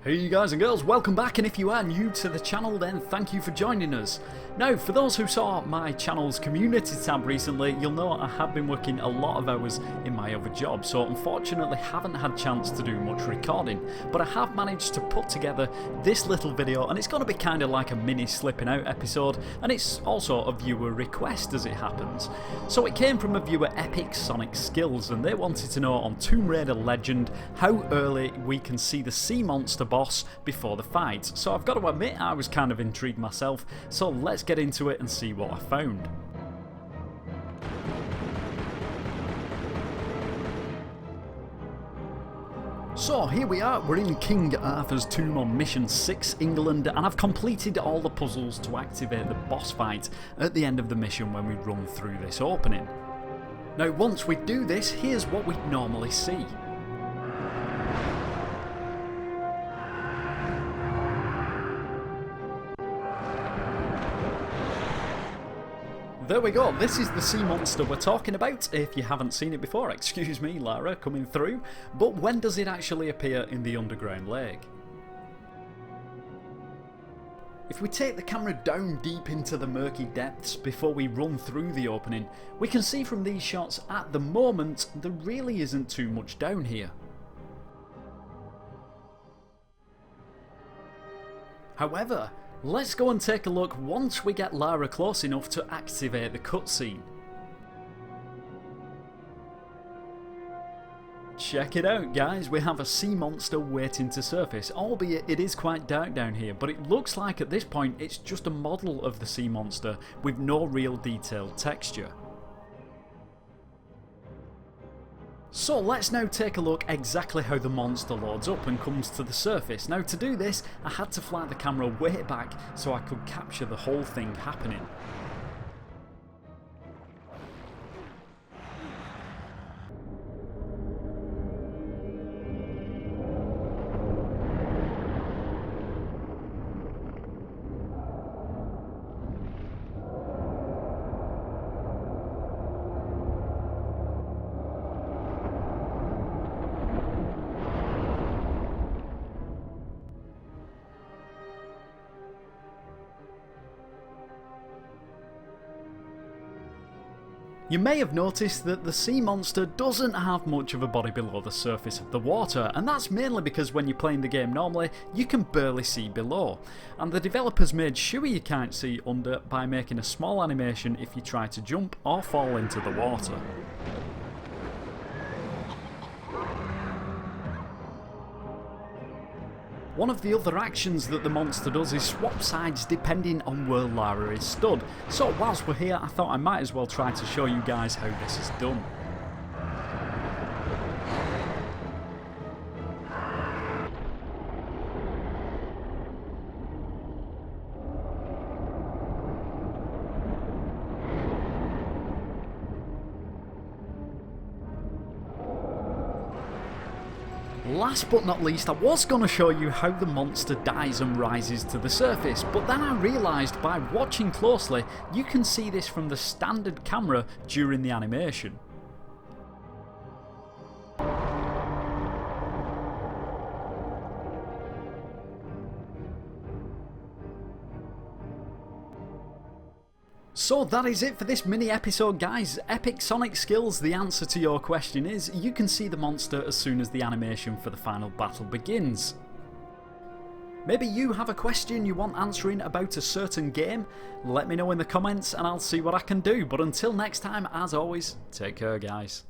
Hey you guys and girls, welcome back, and if you are new to the channel then thank you for joining us. Now for those who saw my channel's community tab recently, you'll know I have been working a lot of hours in my other job, so unfortunately haven't had a chance to do much recording, but I have managed to put together this little video, and it's going to be kind of like a mini Slipping Out episode, and it's also a viewer request as it happens. So it came from a viewer, Epic Sonic Skills, and they wanted to know on Tomb Raider Legend how early we can see the sea monster boss before the fight. So I've got to admit I was kind of intrigued myself, so let's get into it and see what I found. So here we are, we're in King Arthur's tomb on Mission 6, England, and I've completed all the puzzles to activate the boss fight at the end of the mission when we run through this opening. Now once we do this, here's what we'd normally see. There we go, this is the sea monster we're talking about. If you haven't seen it before, excuse me Lara coming through, but when does it actually appear in the underground lake? If we take the camera down deep into the murky depths before we run through the opening, we can see from these shots at the moment there really isn't too much down here. However, let's go and take a look once we get Lara close enough to activate the cutscene. Check it out guys, we have a sea monster waiting to surface, albeit it is quite dark down here, but it looks like at this point it's just a model of the sea monster with no real detailed texture. So let's now take a look exactly how the monster loads up and comes to the surface. Now to do this I had to fly the camera way back so I could capture the whole thing happening. You may have noticed that the sea monster doesn't have much of a body below the surface of the water, and that's mainly because when you're playing the game normally you can barely see below, and the developers made sure you can't see under by making a small animation if you try to jump or fall into the water. One of the other actions that the monster does is swap sides depending on where Lara is stood, so whilst we're here I thought I might as well try to show you guys how this is done. Last but not least, I was going to show you how the monster dies and rises to the surface, but then I realised by watching closely you can see this from the standard camera during the animation. So that is it for this mini episode guys. Epic Sonic Skills, the answer to your question is you can see the monster as soon as the animation for the final battle begins. Maybe you have a question you want answering about a certain game? Let me know in the comments and I'll see what I can do, but until next time, as always, take care guys.